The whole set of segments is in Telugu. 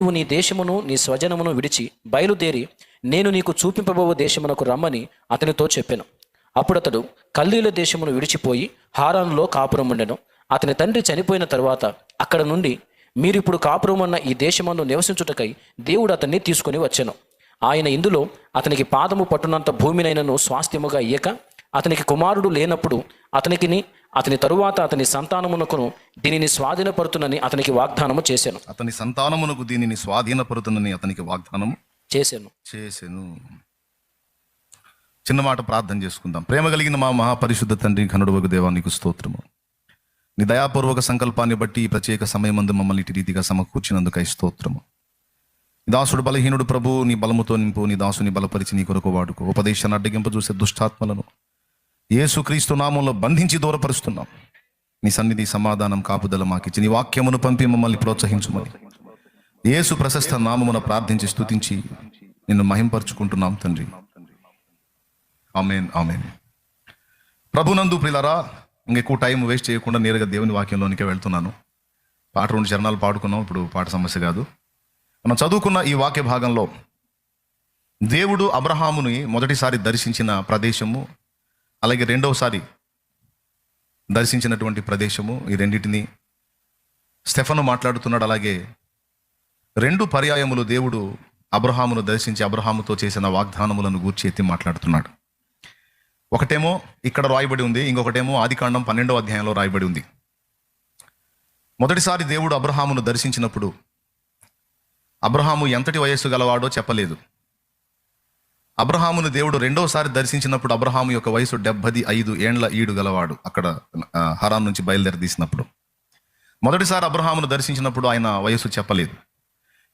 నువ్వు నీ దేశమును నీ స్వజనమును విడిచి బయలుదేరి నేను నీకు చూపింపబో దేశమునకు రమ్మని అతనితో చెప్పెను. అప్పుడతడు కల్దీల దేశమును విడిచిపోయి హారానులో కాపురం ఉండెను. అతని తండ్రి చనిపోయిన తరువాత అక్కడ నుండి మీరిప్పుడు కాపురమున్న ఈ దేశమందు నివసించుటకై దేవుడు అతన్ని తీసుకుని వచ్చెను. ఆయన ఇందులో అతనికి పాదము పట్టునంత భూమినైనను స్వాస్థ్యముగా ఇయ్యక, అతనికి కుమారుడు లేనప్పుడు అతనికిని అతని తరువాత అతని సంతానమునకును దీనిని స్వాధీనపరుతునని అతనికి వాగ్దానము చేశాను. అతని సంతానమునకు దీనిని స్వాధీనపరుతునని అతనికి వాగ్దానము చేశాను. చిన్న మాట ప్రార్థన చేసుకుందాం. ప్రేమ కలిగిన మా మహాపరిశుద్ధ తండ్రి, ఘనుడవగు దేవా, నీకు స్తోత్రము. నీ దయాపూర్వక సంకల్పాన్ని బట్టి ఈ ప్రత్యేక సమయమందు మమ్మల్ని ఇటు రీతిగా సమకూర్చినందుకై స్తోత్రము. దాసుడు బలహీనుడు ప్రభు, నీ బలముతో నింపు, నీ దాసుని బలపరిచి నీ కొరకు వాడుకో. ఉపదేశాన్ని అడ్డగింప చూసే దుష్టాత్మలను యేసుక్రీస్తు నామంలో బంధించి దూరపరుస్తున్నాం. నీ సన్నిధి, సమాధానం, కాపుదల మాకిచ్చి నీ వాక్యమును పంపి మమ్మల్ని ప్రోత్సహించుమని యేసు ప్రశస్త నామమున ప్రార్థించి స్తుతించి నిన్ను మహింపరుచుకుంటున్నాం తండ్రి. ఆమేన్, ఆమేన్. ప్రభునందు ప్రియులారా, ఇంకెక్కువ టైం వేస్ట్ చేయకుండా నేరుగా దేవుని వాక్యంలోనికే వెళ్తున్నాను. పాట 2 చరణాలు పాడుకున్నాం, ఇప్పుడు పాట సమస్య కాదు. మనం చదువుకున్న ఈ వాక్య భాగంలో దేవుడు అబ్రహాముని మొదటిసారి దర్శించిన ప్రదేశము, అలాగే రెండవసారి దర్శించినటువంటి ప్రదేశము, ఈ రెండింటిని స్టెఫను మాట్లాడుతున్నాడు. అలాగే 2 పర్యాయములు దేవుడు అబ్రహామును దర్శించి అబ్రహాముతో చేసిన వాగ్దానములను గూర్చి ఎత్తి మాట్లాడుతున్నాడు. ఒకటేమో ఇక్కడ రాయబడి ఉంది, ఇంకొకటేమో ఆదికాండం 12వ అధ్యాయంలో రాయబడి ఉంది. మొదటిసారి దేవుడు అబ్రహామును దర్శించినప్పుడు అబ్రహాము ఎంతటి వయస్సు గలవాడో చెప్పలేదు. అబ్రహామును దేవుడు రెండోసారి దర్శించినప్పుడు అబ్రహాము యొక్క వయసు 75 ఏండ్ల ఈడు గలవాడు. అక్కడ హరాన్ నుంచి బయలుదేరి తీసినప్పుడు మొదటిసారి అబ్రహామును దర్శించినప్పుడు ఆయన వయసు చెప్పలేదు,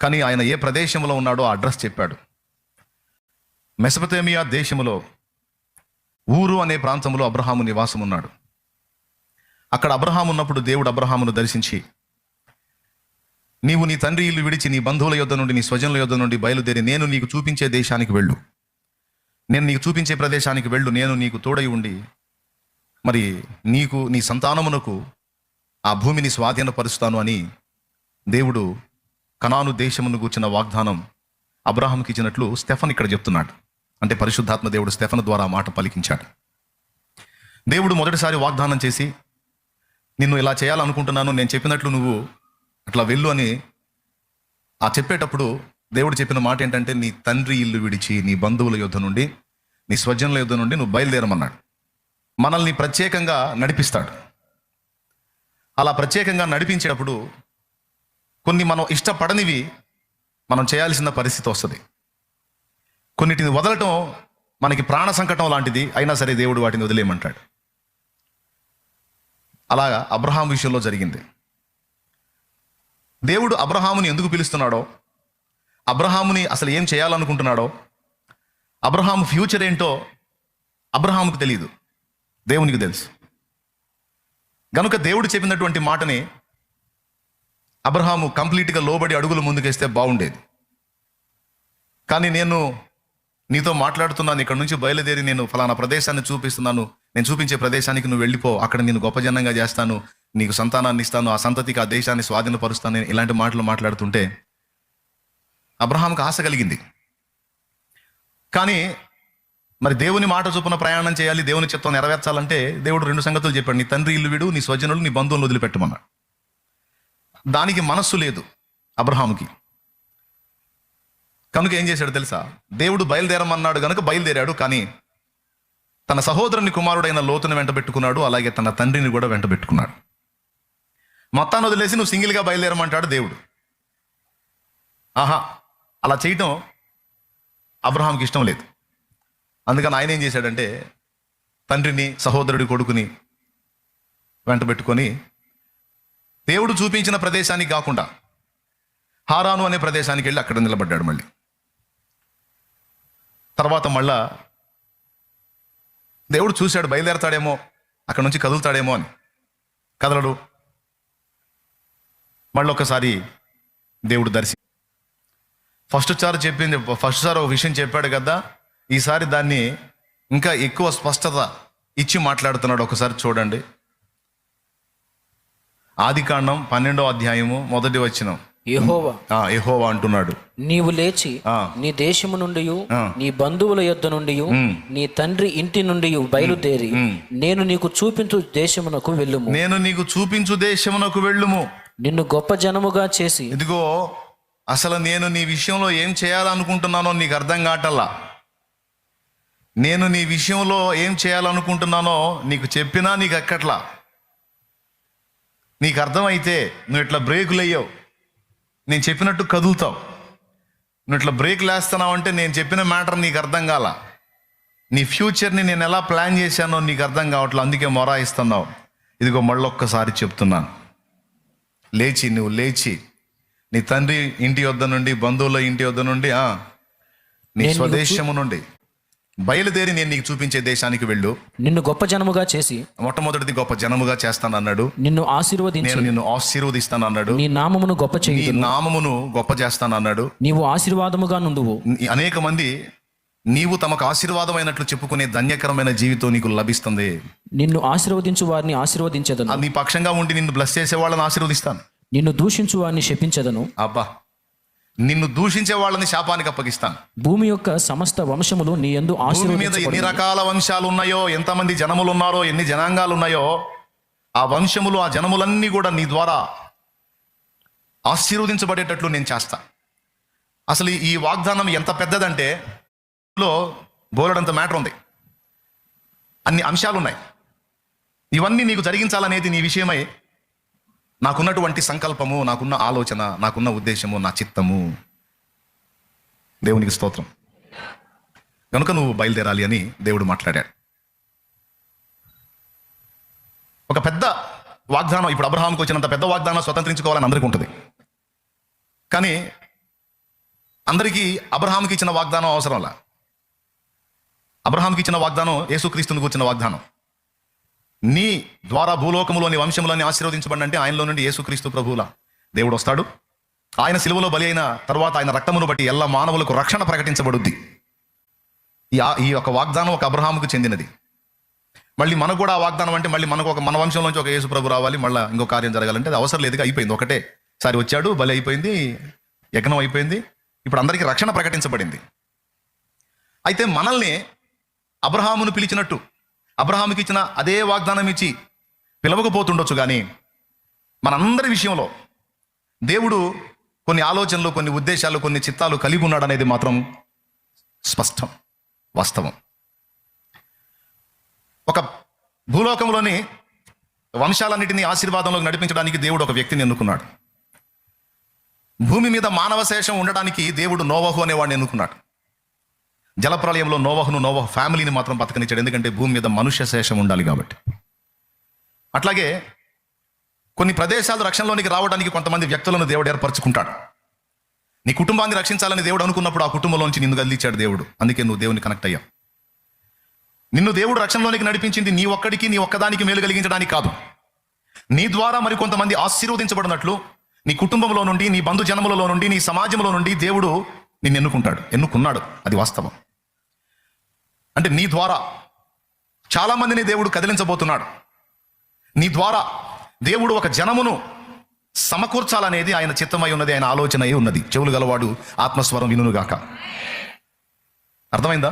కానీ ఆయన ఏ ప్రదేశంలో ఉన్నాడో ఆ అడ్రస్ చెప్పాడు. మెసొపొతేమియా దేశములో ఊరు అనే ప్రాంతంలో అబ్రహాము నివాసం ఉన్నాడు. అక్కడ అబ్రహాము ఉన్నప్పుడు దేవుడు అబ్రహామును దర్శించి, నీవు నీ తండ్రి ఇల్లు విడిచి నీ బంధువుల యొద్ద నుండి నీ స్వజనుల యొద్ద నుండి బయలుదేరి నేను నీకు చూపించే దేశానికి వెళ్ళు, నేను నీకు చూపించే ప్రదేశానికి వెళ్ళు, నేను నీకు తోడై ఉండి మరి నీకు నీ సంతానమునకు ఆ భూమిని స్వాధీనపరుస్తాను అని దేవుడు కనాను దేశమును గూర్చిన వాగ్దానం అబ్రహాముకి ఇచ్చినట్లు స్టెఫన్ ఇక్కడ చెప్తున్నాడు. అంటే పరిశుద్ధాత్మ దేవుడు స్టెఫన్ ద్వారా మాట పలికించాడు. దేవుడు మొదటిసారి వాగ్దానం చేసి, నిన్ను ఇలా చేయాలనుకుంటున్నాను, నేను చెప్పినట్లు నువ్వు అట్లా వెళ్ళు అని ఆ చెప్పేటప్పుడు దేవుడు చెప్పిన మాట ఏంటంటే, నీ తండ్రి ఇల్లు విడిచి నీ బంధువుల యొద్ద నుండి నీ స్వజనుల యొద్ద నుండి నువ్వు బయలుదేరమన్నాడు. మనల్ని ప్రత్యేకంగా నడిపిస్తాడు. అలా ప్రత్యేకంగా నడిపించేటప్పుడు కొన్ని మనం ఇష్టపడనివి మనం చేయాల్సిన పరిస్థితి వస్తుంది. కొన్నిటిని వదలటం మనకి ప్రాణ సంకటం లాంటిది, అయినా సరే దేవుడు వాటిని వదిలేయమంటాడు. అలాగా అబ్రహాం విషయంలో జరిగింది. దేవుడు అబ్రహాముని ఎందుకు పిలుస్తున్నాడో, అబ్రహాముని అసలు ఏం చేయాలనుకుంటున్నాడో, అబ్రహాము ఫ్యూచర్ ఏంటో అబ్రహాముకు తెలియదు, దేవునికి తెలుసు. గనుక దేవుడు చెప్పినటువంటి మాటని అబ్రహాము కంప్లీట్గా లోబడి అడుగులు ముందుకేస్తే బాగుండేది. కానీ నేను నీతో మాట్లాడుతున్నాను, ఇక్కడ నుంచి బయలుదేరి నేను ఫలానా ప్రదేశాన్ని చూపిస్తున్నాను, నేను చూపించే ప్రదేశానికి నువ్వు వెళ్ళిపో, అక్కడ నేను గొప్ప జనంగా చేస్తాను, నీకు సంతానాన్ని ఇస్తాను, ఆ సంతతికి ఆ దేశాన్ని స్వాధీనపరుస్తాను, నేను ఇలాంటి మాటలు మాట్లాడుతుంటే అబ్రహాముకు ఆశ కలిగింది. కానీ మరి దేవుని మాట చొప్పున ప్రయాణం చేయాలి, దేవుని చిత్తం నెరవేర్చాలంటే దేవుడు 2 సంగతులు చెప్పాడు. నీ తండ్రి ఇల్లు విడు, నీ స్వజనులు, నీ బంధువులను వదిలిపెట్టమన్నాడు. దానికి మనస్సు లేదు అబ్రహాముకి. కనుక ఏం చేశాడు తెలుసా? దేవుడు బయలుదేరమన్నాడు కనుక బయలుదేరాడు. కానీ తన సహోదరుని కుమారుడైన లోతుని వెంట పెట్టుకున్నాడు, అలాగే తన తండ్రిని కూడా వెంట పెట్టుకున్నాడు. మొత్తాన్ని వదిలేసి నువ్వు సింగిల్గా బయలుదేరమంటాడు దేవుడు. అలా చేయటం అబ్రహాంకి ఇష్టం లేదు. అందుకని ఆయన ఏం చేశాడంటే తండ్రిని, సహోదరుడి కొడుకుని వెంట పెట్టుకొని దేవుడు చూపించిన ప్రదేశానికి కాకుండా హారాను అనే ప్రదేశానికి వెళ్ళి అక్కడ నిలబడ్డాడు. మళ్ళీ తర్వాత మళ్ళా దేవుడు చూశాడు, బయలుదేరతాడేమో, అక్కడ నుంచి కదులుతాడేమో అని. కదలడు. మళ్ళీ ఒకసారి దేవుడు ఫస్ట్ సారి ఒక విషయం చెప్పాడు కదా, ఈసారి దాన్ని ఇంకా ఎక్కువ స్పష్టత ఇచ్చి మాట్లాడుతున్నాడు. ఒకసారి చూడండి, ఆదికాండం 12వ అధ్యాయము 1వ వచనం. యెహోవా అంటున్నాడు, నీవు లేచి ఆ. నీ దేశము నుండి ఆ. నీ బంధువుల యొద్ద నుండి నీ తండ్రి ఇంటి నుండి బయలుదేరి నేను నీకు చూపించు దేశమునకు వెళ్ళుము. నేను నీకు చూపించు దేశమునకు వెళ్ళుము. నిన్ను గొప్ప జనముగా చేసి ఇదిగో అసలు నేను నీ విషయంలో ఏం చేయాలనుకుంటున్నానో నీకు అర్థం కావటల్లా. నేను నీ విషయంలో ఏం చేయాలనుకుంటున్నానో నీకు చెప్పినా నీకు ఎక్కట్లా. నీకు అర్థమైతే నువ్వు ఇట్లా బ్రేకులు వేయవు, నేను చెప్పినట్టు కదులుతావు. నువ్వు ఇట్లా బ్రేకులు వేస్తున్నావు అంటే నేను చెప్పిన మ్యాటర్ నీకు అర్థం కాల. నీ ఫ్యూచర్ని నేను ఎలా ప్లాన్ చేశానో నీకు అర్థం కావట్లేదు, అందుకే మొరాయిస్తున్నావు. ఇదిగో మళ్ళొక్కసారి చెప్తున్నాను, నువ్వు లేచి నీ తండ్రి ఇంటి వద్ద నుండి, బంధువుల ఇంటి వద్ద నుండి, నీ స్వదేశము నుండి బయలుదేరి నేను నీకు చూపించే దేశానికి వెళ్ళు. నిన్ను గొప్ప జనముగా చేసి, మొట్టమొదటిది గొప్ప జనముగా చేస్తానన్నాడు. నిన్ను ఆశీర్వదించి నేను నిన్ను ఆశీర్వదిస్తానన్నాడు. నీ నామమును గొప్ప నీ చేయుదును. నామమును గొప్ప చేస్తానన్నాడు. నీవు ఆశీర్వాదముగా నుండువు. అనేక మంది నీవు తమకు ఆశీర్వాదమైనట్లు చెప్పుకునే ధన్యకరమైన జీవితం నీకు లభిస్తుంది. నిన్ను ఆశీర్వదించు వారిని ఆశీర్వదించదను, నీ పక్షంగా ఉండి నిన్ను బ్లెస్ చేసే వాళ్ళని ఆశీర్వదిస్తాను. నిన్ను దూషించు వారిని శపించదను. అబ్బా, నిన్ను దూషించే వాళ్ళని శాపానికి అప్పగిస్తాను. భూమి యొక్క సమస్త వంశములు నీ యందు భూమి మీద ఎన్ని ఆశీర్వదించబడును. రకాల వంశాలు ఉన్నాయో, ఎంతమంది జనములు ఉన్నారో, ఎన్ని జనాంగాలు ఉన్నాయో, ఆ వంశములు, ఆ జనములన్నీ కూడా నీ ద్వారా ఆశీర్వదించబడేటట్లు నేను చేస్తా. అసలు ఈ వాగ్దానం ఎంత పెద్దదంటే లో బోలెడంత మ్యాటర్ ఉంది, అన్ని అంశాలు ఉన్నాయి. ఇవన్నీ నీకు జరిగించాలనేది నీ విషయమై నాకున్నటువంటి సంకల్పము, నాకున్న ఆలోచన, నాకున్న ఉద్దేశము, నా చిత్తము. దేవునికి స్తోత్రం. కనుక నువ్వు బయలుదేరాలి అని దేవుడు మాట్లాడాడు. ఒక పెద్ద వాగ్దానం, ఇప్పుడు అబ్రహాంకి వచ్చినంత పెద్ద వాగ్దానం స్వతంత్రించుకోవాలని అందరికీ ఉంటుంది. కానీ అందరికీ అబ్రహాంకి ఇచ్చిన వాగ్దానం అవసరంలా. అబ్రహాంకి ఇచ్చిన వాగ్దానం యేసుక్రీస్తునికి వచ్చిన వాగ్దానం. నీ ద్వారా భూలోకములోని వంశములని ఆశీర్వదించబడి, ఆయనలో నుండి యేసుక్రీస్తు ప్రభువుల దేవుడు వస్తాడు. ఆయన సిలువలో బలి అయిన తర్వాత ఆయన రక్తమును బట్టి എല്ലാ మానవులకు రక్షణ ప్రకటించబడుద్ది. ఈ యొక్క వాగ్దానం ఒక అబ్రహాముకు చెందినది. మళ్ళీ మనకు కూడా ఆ వాగ్దానం అంటే మళ్ళీ మన వంశంలోంచి ఒక యేసు ప్రభు రావాలి, మళ్ళీ ఇంకో కార్యం జరగాలంటే అది అవసరం లేదుగా, అయిపోయింది. ఒకటే సారి వచ్చాడు, బలి అయిపోయింది, యజ్ఞం అయిపోయింది, ఇప్పుడు అందరికీ రక్షణ ప్రకటించబడింది. అయితే మనల్ని అబ్రహామును పిలిచినట్టు అబ్రహాముకి ఇచ్చిన అదే వాగ్దానం ఇచ్చి పిలవకపోతుండొచ్చు, కానీ మనందరి విషయంలో దేవుడు కొన్ని ఆలోచనలు, కొన్ని ఉద్దేశాలు, కొన్ని చిత్తాలు కలిగి ఉన్నాడు అనేది మాత్రం స్పష్టం, వాస్తవం. ఒక భూలోకంలోని వంశాలన్నిటినీ ఆశీర్వాదంలోకి నడిపించడానికి దేవుడు ఒక వ్యక్తిని ఎన్నుకున్నాడు. భూమి మీద మానవ శేషం ఉండడానికి దేవుడు నోవహు అనేవాడిని ఎన్నుకున్నాడు. జలప్రలయంలో నోవహు ఫ్యామిలీని మాత్రం బతకనిచ్చాడు, ఎందుకంటే భూమి మీద మనుష్య శేషం ఉండాలి కాబట్టి. అట్లాగే కొన్ని ప్రదేశాలు రక్షణలోనికి రావడానికి కొంతమంది వ్యక్తులను దేవుడు ఏర్పరచుకుంటాడు. నీ కుటుంబాన్ని రక్షించాలని దేవుడు అనుకున్నప్పుడు ఆ కుటుంబంలోంచి నిన్ను కదిలిచ్చాడు దేవుడు. అందుకే నువ్వు దేవుని కనెక్ట్ అయ్యావు. నిన్ను దేవుడు రక్షణలోనికి నడిపించింది నీ ఒక్కడికి, నీ ఒక్కదానికి మేలు కలిగించడానికి కాదు. నీ ద్వారా మరి కొంతమంది ఆశీర్వదించబడినట్లు నీ కుటుంబంలో నుండి, నీ బంధు జనములలో నుండి, నీ సమాజంలో నుండి దేవుడు నిన్ను ఎన్నుకున్నాడు. అది వాస్తవం. అంటే నీ ద్వారా చాలా మందిని దేవుడు కదిలించబోతున్నాడు. నీ ద్వారా దేవుడు ఒక జనమును సమకూర్చాలనేది ఆయన చిత్తమై ఉన్నది, ఆయన ఆలోచన అయి ఉన్నది. చెవులు గలవాడు ఆత్మస్వరం వినుగాక. అర్థమైందా?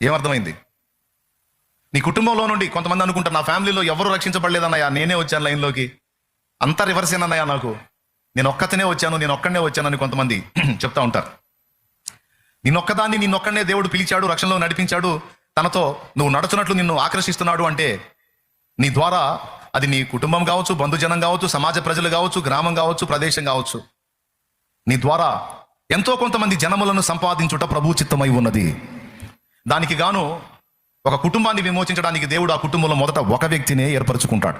ఏమర్థమైంది? నీ కుటుంబంలో నుండి కొంతమంది అనుకుంటారు, నా ఫ్యామిలీలో ఎవరు రక్షించబడలేదన్నయ్యా, నేనే వచ్చాను లైన్లోకి, అంతా రివర్స్ ఏనన్నయ్యా, నాకు నేను ఒక్కనే వచ్చాను అని కొంతమంది చెప్తా ఉంటారు. నిన్నొక్కనే దేవుడు పిలిచాడు, రక్షణలో నడిపించాడు, తనతో నువ్వు నడుచున్నట్లు నిన్ను ఆకర్షిస్తున్నాడు అంటే నీ ద్వారా అది నీ కుటుంబం కావచ్చు, బంధుజనం కావచ్చు, సమాజ ప్రజలు కావచ్చు, గ్రామం కావచ్చు, ప్రదేశం కావచ్చు, నీ ద్వారా ఎంతో కొంతమంది జనములను సంపాదించుట ప్రభు చిత్తమై ఉన్నది. దానికి గాను ఒక కుటుంబాన్ని విమోచించడానికి దేవుడు ఆ కుటుంబంలో మొదట ఒక వ్యక్తినే ఏర్పరచుకుంటాడు.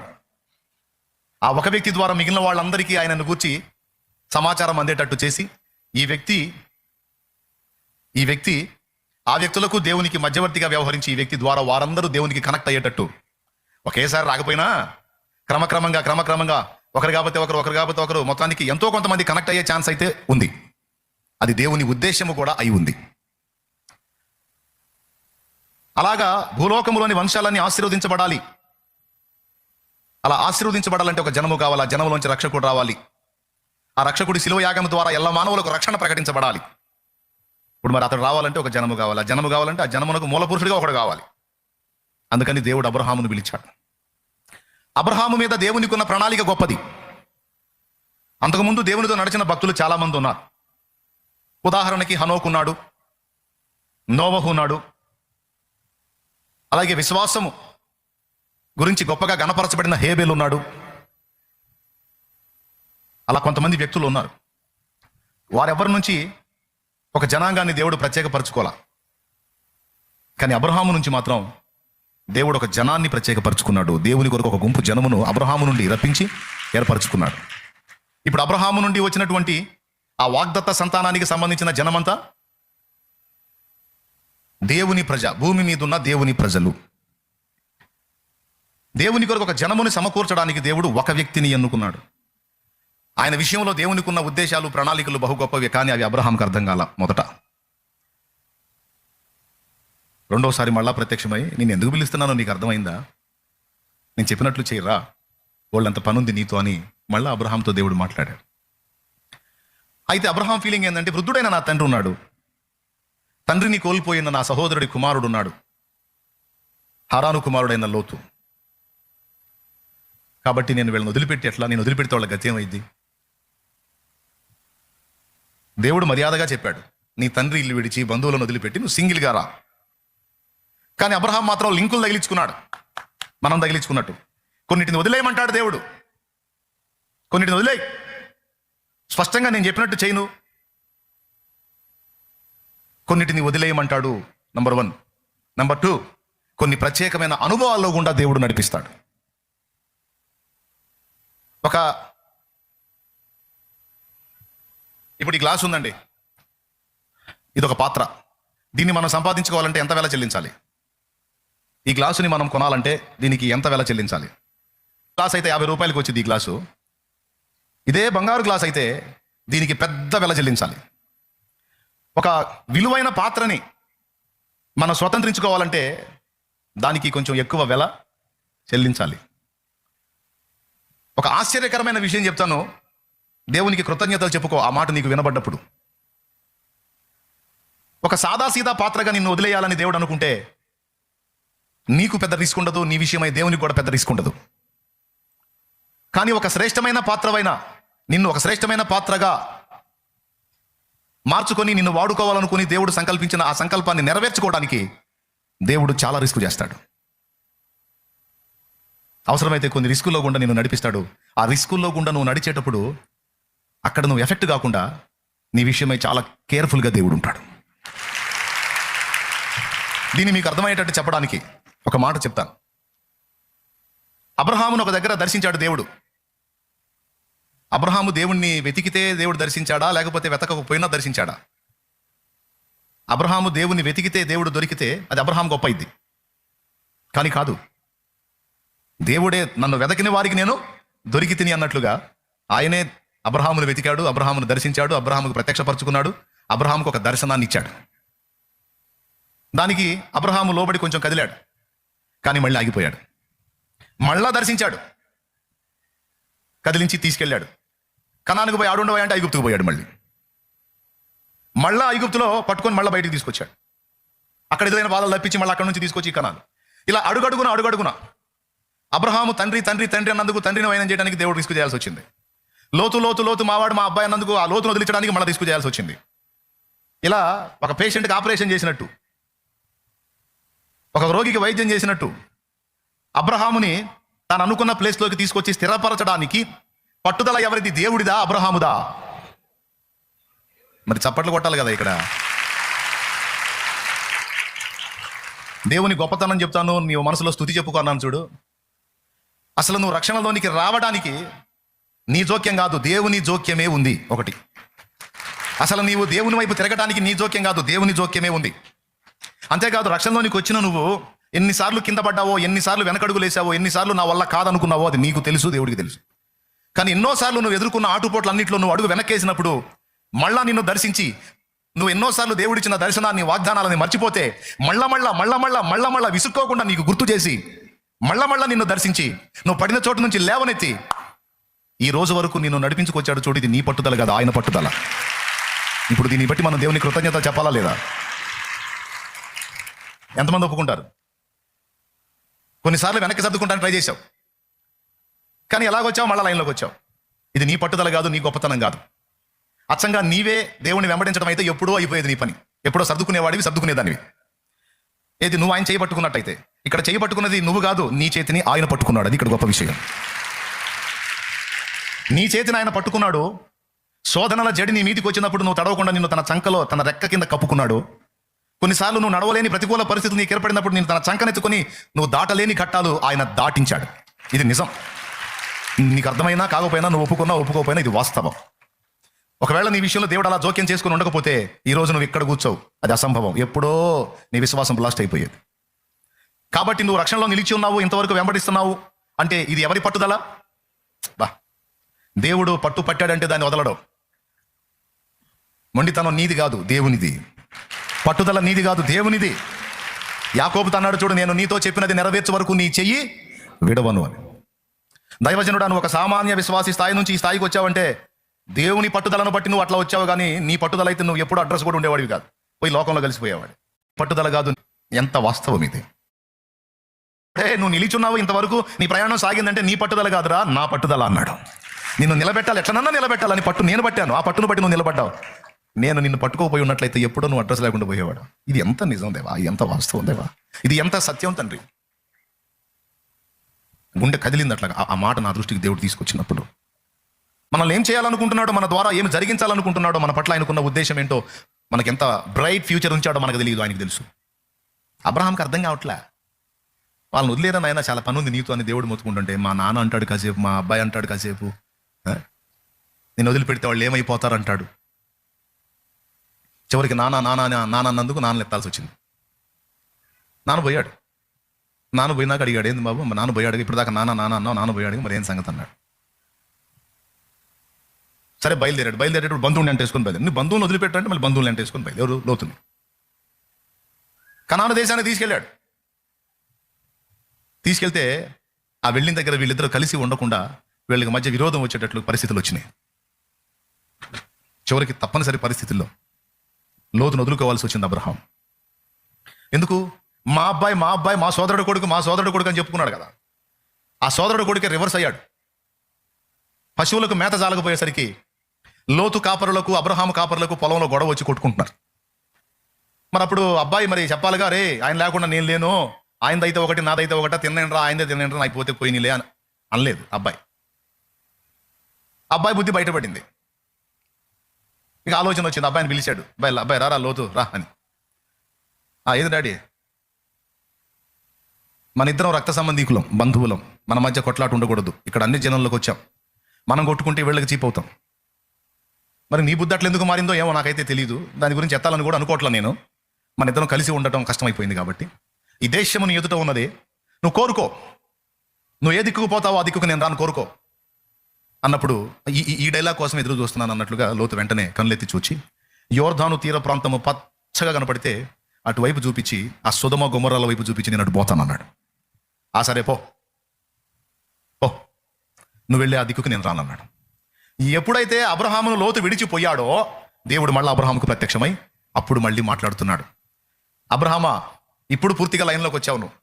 ఆ ఒక వ్యక్తి ద్వారా మిగిలిన వాళ్ళందరికీ ఆయనను గూర్చి సమాచారం అందేటట్టు చేసి ఈ వ్యక్తి ఆ వ్యక్తులకు దేవునికి మధ్యవర్తిగా వ్యవహరించి ఈ వ్యక్తి ద్వారా వారందరూ దేవునికి కనెక్ట్ అయ్యేటట్టు, ఒకేసారి రాకపోయినా క్రమక్రమంగా ఒకరు కాకపోతే ఒకరు మొత్తానికి ఎంతో కొంతమంది కనెక్ట్ అయ్యే ఛాన్స్ అయితే ఉంది. అది దేవుని ఉద్దేశము కూడా అయి ఉంది. అలాగా భూలోకములోని వంశాలన్నీ ఆశీర్వదించబడాలి. అలా ఆశీర్వదించబడాలంటే ఒక జనము కావాలి, ఆ జనములోంచి రక్షకుడు రావాలి. ఆ రక్షకుడి శిలువ యాగం ద్వారా ಎಲ್ಲ మానవులకు రక్షణ ప్రకటించబడాలి. ఇప్పుడు మరి అతడు రావాలంటే ఒక జనము కావాలి, ఆ జనము కావాలంటే ఆ జనమునకు మూల పురుషుడిగా ఒకడు కావాలి. అందుకని దేవుడు అబ్రహామును పిలిచాడు. అబ్రహాము మీద దేవునికి ఉన్న ప్రణాళిక గొప్పది. అంతకుముందు దేవునితో నడిచిన భక్తులు చాలా మంది ఉన్నారు. ఉదాహరణకి హనోకు ఉన్నాడు, నోవహు ఉన్నాడు, అలాగే విశ్వాసము గురించి గొప్పగా గణపరచబడిన హేబేలు ఉన్నాడు. అలా కొంతమంది వ్యక్తులు ఉన్నారు. వారెవరి నుంచి ఒక జనాంగాన్ని దేవుడు ప్రత్యేకపరచుకోవాలా. కానీ అబ్రహాము నుంచి మాత్రం దేవుడు ఒక జనాన్ని ప్రత్యేకపరచుకున్నాడు. దేవుని కొరకు ఒక గుంపు జనమును అబ్రహాము నుండి రప్పించి ఏర్పరచుకున్నాడు. ఇప్పుడు అబ్రహాము నుండి వచ్చినటువంటి ఆ వాగ్దత్త సంతానానికి సంబంధించిన జనమంతా దేవుని ప్రజ, భూమి మీద ఉన్న దేవుని ప్రజలు. దేవుని కొరకు ఒక జనముని సమకూర్చడానికి దేవుడు ఒక వ్యక్తిని ఎన్నుకున్నాడు. ఆయన విషయంలో దేవునికి ఉన్న ఉద్దేశాలు, ప్రణాళికలు బహు గొప్పవి. కానీ అవి అబ్రహాంకి అర్థం కాల. మొదట రెండోసారి మళ్ళా ప్రత్యక్షమై, నేను ఎందుకు పిలుస్తున్నానో నీకు అర్థమైందా, నేను చెప్పినట్లు చేయరా, వాళ్ళంత పనుంది నీతో అని మళ్ళా అబ్రహాంతో దేవుడు మాట్లాడాడు. అయితే అబ్రహాం ఫీలింగ్ ఏంటంటే, వృద్ధుడైన నా తండ్రి ఉన్నాడు, తండ్రిని కోల్పోయిన నా సహోదరుడి కుమారుడు ఉన్నాడు, హారాను కుమారుడైన లోతు. కాబట్టి నేను వీళ్ళని వదిలిపెట్టి ఎట్లా, నేను వదిలిపెడితే వాళ్ళ గతి ఏమైంది? దేవుడు మర్యాదగా చెప్పాడు, నీ తండ్రి ఇల్లు విడిచి బంధువులను వదిలిపెట్టి నువ్వు సింగిల్గా రా. కానీ అబ్రహాం మాత్రం లింకులు తగిలించుకున్నాడు, మనం తగిలించుకున్నట్టు. కొన్నిటిని వదిలేయమంటాడు దేవుడు, కొన్నిటిని వదిలేయి, స్పష్టంగా నేను చెప్పినట్టు చేయను. కొన్నిటిని వదిలేయమంటాడు, నంబర్ 1. నంబర్ 2, కొన్ని ప్రత్యేకమైన అనుభవాల్లో గుండా దేవుడు నడిపిస్తాడు. ఇప్పుడు ఈ గ్లాస్ ఉందండి, ఇది ఒక పాత్ర. దీన్ని మనం సంపాదించుకోవాలంటే ఎంత వెల చెల్లించాలి? ఈ గ్లాసుని మనం కొనాలంటే దీనికి ఎంత వెల చెల్లించాలి? గ్లాస్ అయితే 50 రూపాయలకి వచ్చింది ఈ గ్లాసు. ఇదే బంగారు గ్లాస్ అయితే దీనికి పెద్ద వెల చెల్లించాలి. ఒక విలువైన పాత్రని మనం స్వతంత్రించుకోవాలంటే దానికి కొంచెం ఎక్కువ వెల చెల్లించాలి. ఒక ఆశ్చర్యకరమైన విషయం చెప్తాను, దేవునికి కృతజ్ఞతలు చెప్పుకో ఆ మాట నీకు వినబడ్డప్పుడు. ఒక సాదాసీదా పాత్రగా నిన్ను వదిలేయాలని దేవుడు అనుకుంటే నీకు పెద్ద రిస్క్ ఉండదు, నీ విషయమై దేవునికి కూడా పెద్ద రిస్క్ ఉండదు. కానీ ఒక శ్రేష్టమైన పాత్రవైన నిన్ను ఒక శ్రేష్టమైన పాత్రగా మార్చుకొని నిన్ను వాడుకోవాలనుకుని దేవుడు సంకల్పించిన ఆ సంకల్పాన్ని నెరవేర్చుకోవడానికి దేవుడు చాలా రిస్క్ చేస్తాడు. అవసరమైతే కొన్ని రిస్కుల్లో గుండా నిన్ను నడిపిస్తాడు. ఆ రిస్కుల్లో గుండా నువ్వు నడిచేటప్పుడు అక్కడ నువ్వు ఎఫెక్ట్ కాకుండా నీ విషయమై చాలా కేర్ఫుల్గా దేవుడు ఉంటాడు. దీన్ని మీకు అర్థమయ్యేటట్టు చెప్పడానికి ఒక మాట చెప్తాను. అబ్రహామును ఒక దగ్గర దర్శించాడు దేవుడు. అబ్రహాము దేవుణ్ణి వెతికితే దేవుడు దర్శించాడా, లేకపోతే వెతకకపోయినా దర్శించాడా? అబ్రహాము దేవుణ్ణి వెతికితే దేవుడు దొరికితే అది అబ్రహాం గొప్ప అయింది. కానీ కాదు, దేవుడే నన్ను వెతకిన వారికి నేను దొరికి తిని అన్నట్లుగా ఆయనే అబ్రహామును వెతికాడు, అబ్రహామును దర్శించాడు, అబ్రహాముకు ప్రత్యక్షపరచుకున్నాడు, అబ్రహాముకు ఒక దర్శనాన్ని ఇచ్చాడు. దానికి అబ్రహాము లోబడి కొంచెం కదిలాడు, కానీ మళ్ళీ ఆగిపోయాడు. మళ్ళా దర్శించాడు, కదిలించి తీసుకెళ్ళాడు. కనానికి పోయి ఆడుండవా అంటే ఐగుప్తుకు పోయాడు. మళ్ళా ఐగుప్తులో పట్టుకొని మళ్ళీ బయటికి తీసుకొచ్చాడు. అక్కడ ఎదురైన బాధలు తప్పించి మళ్ళీ అక్కడ నుంచి తీసుకొచ్చి కనాను. ఇలా అడుగడుగున అబ్రహాము తండ్రి అన్నందుకు తండ్రిని వైనం చేయడానికి దేవుడు రిస్క్ చేయాల్సి వచ్చింది. లోతు మావాడు మా అబ్బాయి అన్నందుకు ఆ లోతును వదిలించడానికి మళ్ళీ రిస్క్ చేయాల్సి వచ్చింది. ఇలా ఒక పేషెంట్కి ఆపరేషన్ చేసినట్టు, ఒక రోగికి వైద్యం చేసినట్టు అబ్రహాముని తాను అనుకున్న ప్లేస్లోకి తీసుకొచ్చి స్థిరపరచడానికి పట్టుదల ఎవరిది? దేవుడిదా, అబ్రహాముదా? మరి చప్పట్లు కొట్టాలి కదా ఇక్కడ. దేవుని గొప్పతనం చెప్తాను, నీ మనసులో స్తుతి చెప్పుకున్నాను చూడు. అసలు నువ్వు రక్షణలోనికి రావడానికి నీ జోక్యం కాదు, దేవుని జోక్యమే ఉంది. ఒకటి, అసలు నీవు దేవుని వైపు తిరగడానికి నీ జోక్యం కాదు, దేవుని జోక్యమే ఉంది. అంతేకాదు, రక్షణలోనికి వచ్చిన నువ్వు ఎన్నిసార్లు కింద పడ్డావో, ఎన్నిసార్లు వెనకడుగులేసావో, ఎన్నిసార్లు నా వల్ల కాదనుకున్నావో అది నీకు తెలుసు, దేవుడికి తెలుసు. కానీ ఎన్నోసార్లు నువ్వు ఎదుర్కొన్న ఆటుపోట్లన్నింటిలో నువ్వు అడుగు వెనక్కేసినప్పుడు మళ్ళా నిన్ను దర్శించి నువ్వు ఎన్నోసార్లు దేవుడిచ్చిన దర్శనాన్ని, వాగ్దానాలని మర్చిపోతే మళ్ళా విసుక్కోకుండా నీకు గుర్తు చేసి మళ్ళా నిన్ను దర్శించి నువ్వు పడిన చోటు నుంచి లేవనెత్తి ఈ రోజు వరకు నిన్ను నడిపించుకొచ్చాడు చూడు, ఇది నీ పట్టుదల కాదు, ఆయన పట్టుదల. ఇప్పుడు దీన్ని బట్టి మనం దేవుని కృతజ్ఞత చెప్పాలా లేదా? ఎంతమంది ఒప్పుకుంటారు? కొన్నిసార్లు వెనక్కి సర్దుకుంటానికి ట్రై చేశావు, కానీ ఎలాగొచ్చావు? మళ్ళీ లైన్లోకి వచ్చావు. ఇది నీ పట్టుదల కాదు, నీ గొప్పతనం కాదు. అచ్చంగా నీవే దేవుని వెంబడించడం అయితే ఎప్పుడో అయిపోయేది నీ పని. ఎప్పుడో సర్దుకునేవాడివి, సర్దుకునేదానివి. ఏది నువ్వు ఆయన చేయి పట్టుకున్నట్టయితే, ఇక్కడ చేయి పట్టుకున్నది నువ్వు కాదు, నీ చేతిని ఆయన పట్టుకున్నాడు. అది ఇక్కడ గొప్ప విషయం. నీ చేతిని ఆయన పట్టుకున్నాడు. శోధనల జడి నీ మీదికి వచ్చినప్పుడు నువ్వు తడవకుండా నిన్ను తన చంకలో, తన రెక్క కింద కప్పుకున్నాడు. కొన్నిసార్లు నువ్వు నడవలేని ప్రతికూల పరిస్థితులు నీకు ఏర్పడినప్పుడు నేను తన చంకనెత్తుకొని నువ్వు దాటలేని కట్టాలు ఆయన దాటించాడు. ఇది నిజం. నీకు అర్థమైనా కాకపోయినా, నువ్వు ఒప్పుకున్నా ఒప్పుకోకపోయినా ఇది వాస్తవం. ఒకవేళ నీ విషయంలో దేవుడు అలా జోక్యం చేసుకుని ఉండకపోతే ఈ రోజు నువ్వు ఇక్కడ కూర్చోవు. అది అసంభవం. ఎప్పుడో నీ విశ్వాసం బ్లాస్ట్ అయిపోయేది. కాబట్టి నువ్వు రక్షణలో నిలిచి ఉన్నావు, ఇంతవరకు వెంబడిస్తున్నావు అంటే ఇది ఎవరి పట్టుదల? బా, దేవుడు పట్టు పట్టాడంటే దాన్ని వదలడం. మొండితనం నీది కాదు, దేవునిది. పట్టుదల నీది కాదు, దేవునిది. యాకోబుతో అన్నాడు చూడు, నేను నీతో చెప్పినది నెరవేర్చే వరకు నీ చెయ్యి విడవను అని. దైవజనుడా, నువ్వు ఒక సామాన్య విశ్వాసి స్థాయి నుంచి ఈ స్థాయికి వచ్చావంటే దేవుని పట్టుదలను బట్టి నువ్వు అట్లా వచ్చావు, కానీ నీ పట్టుదల అయితే నువ్వు ఎప్పుడు అడ్రస్ కూడా ఉండేవాడివి కాదు, పోయి లోకంలో కలిసిపోయేవాడు. పట్టుదల కాదు. ఎంత వాస్తవం ఇది! నువ్వు నిలిచున్నావు, ఇంతవరకు నీ ప్రయాణం సాగిందంటే నీ పట్టుదల కాదురా, నా పట్టుదల అన్నాడు. నిన్ను నిలబెట్టాలి, ఎట్లనన్నా నిలబెట్టాలని పట్టు నేను పట్టాను. ఆ పట్టును బట్టి నువ్వు నిలబడ్డావు. నేను నిన్ను పట్టుకోపోయి ఉన్నట్లయితే ఎప్పుడో నువ్వు అడ్రస్ లేకుండా పోయేవాడు. ఇది ఎంత నిజం దేవా, ఎంత వాస్తవం దేవా, ఇది ఎంత సత్యం తండ్రి. గుండె కదిలింది అట్లా ఆ మాట నా దృష్టికి దేవుడు తీసుకొచ్చినప్పుడు. మనల్ని ఏం చేయాలనుకుంటున్నాడో, మన ద్వారా ఏం జరిగించాలనుకుంటున్నాడో, మన పట్ల ఆయనకున్న ఉద్దేశం ఏంటో, మనకి ఎంత బ్రైట్ ఫ్యూచర్ ఉంచాడో మనకు తెలియదు, ఆయనకు తెలుసు. అబ్రహాంకి అర్థం కావట్లే. వాళ్ళని వదిలేదని ఆయన చాలా పని ఉంది నీతో అని దేవుడు మొత్తుకుంటుంటే, మా నాన్న అంటాడు కాసేపు, మా అబ్బాయి అంటాడు కాసేపు, నేను వదిలిపెడితే వాళ్ళు ఏమైపోతారు అంటాడు. చివరికి నాన్న అన్నందుకు నాన్న ఎత్తాల్సి వచ్చింది. నాన్న పోయాడు. నాన్న పోయినాక అడిగాడు, ఏంది బాబు మా నాన్న పోయాడు, ఇప్పుడు దాకా నాన్న అన్నావు, నాన్న పోయాడు, మరి ఏం సంగతి అన్నాడు. సరే బయలుదేరేటప్పుడు బంధువుని అంటే వేసుకొని బయలుదేరి. నువ్వు బంధువుని వదిలిపెట్టంటే మళ్ళీ బంధువులు అంటే వేసుకొని బయలు. ఎవరు? లోతుని కనాను దేశానికి తీసుకెళ్ళాడు. తీసుకెళ్తే ఆ వెళ్ళిన దగ్గర వీళ్ళిద్దరూ కలిసి ఉండకుండా వీళ్ళకి మధ్య విరోధం వచ్చేటట్లు పరిస్థితులు వచ్చినాయి. చివరికి తప్పనిసరి పరిస్థితుల్లో లోతును వదులుకోవాల్సి వచ్చింది అబ్రహాం. ఎందుకు? మా అబ్బాయి మా సోదరుడు కొడుకు అని చెప్పుకున్నాడు కదా. ఆ సోదరుడు కొడుకే రివర్స్ అయ్యాడు. పశువులకు మేత జాలకపోయేసరికి లోతు కాపరులకు, అబ్రహాము కాపరులకు పొలంలో గొడవ వచ్చి కొట్టుకుంటున్నారు. మరి అప్పుడు అబ్బాయి మరి చెప్పాలిగా, రే ఆయన లేకుండా నేను లేను, ఆయనదైతే ఒకటి నాదైతే ఒకట, తిన్నండ్రా ఆయనదే తిన్నండ్రా, అయిపోతే పోయినలే అని అనలేదు అబ్బాయి బుద్ధి బయటపడింది. ఇక ఆలోచన వచ్చింది. అబ్బాయిని పిలిచాడు, అబ్బాయి రా లోతు రా అని. ఏది డాడీ? మన ఇద్దరం రక్త సంబంధీకులం, బంధువులం, మన మధ్య కొట్లాట ఉండకూడదు. ఇక్కడ అన్ని జనంలోకి వచ్చాం, మనం కొట్టుకుంటే వీళ్ళకి చీప్ అవుతాం. మరి నీ బుద్ధి అట్లా ఎందుకు మారిందో ఏమో నాకైతే తెలియదు, దాని గురించి ఎత్తాలని కూడా అనుకోవట్లా నేను. మన ఇద్దరం కలిసి ఉండటం కష్టమైపోయింది కాబట్టి ఈ దేశము నీ ఎదుట ఉన్నది, నువ్వు కోరుకో, నువ్వు ఏ దిక్కుకు పోతావో ఆ దిక్కుకు నేను రాను, కోరుకో అన్నప్పుడు ఈ డైలాగ్ కోసం ఎదురు చూస్తున్నాను అన్నట్లుగా లోతు వెంటనే కళ్ళెత్తి చూచి యోర్దాను తీర ప్రాంతము పచ్చగా కనపడితే అటువైపు చూపించి, ఆ సొదొమ గొమొర్రాల వైపు చూపించి నేను అటు పోతాను అన్నాడు. సరే పో నువ్వు వెళ్ళి ఆ దిక్కుకు నేను రానన్నాడు. ఎప్పుడైతే అబ్రహామును లోతు విడిచిపోయాడో దేవుడు మళ్ళీ అబ్రహాముకు ప్రత్యక్షమై అప్పుడు మళ్ళీ మాట్లాడుతున్నాడు. అబ్రహామా, ఇప్పుడు పూర్తిగా లైన్లోకి వచ్చావు నువ్వు.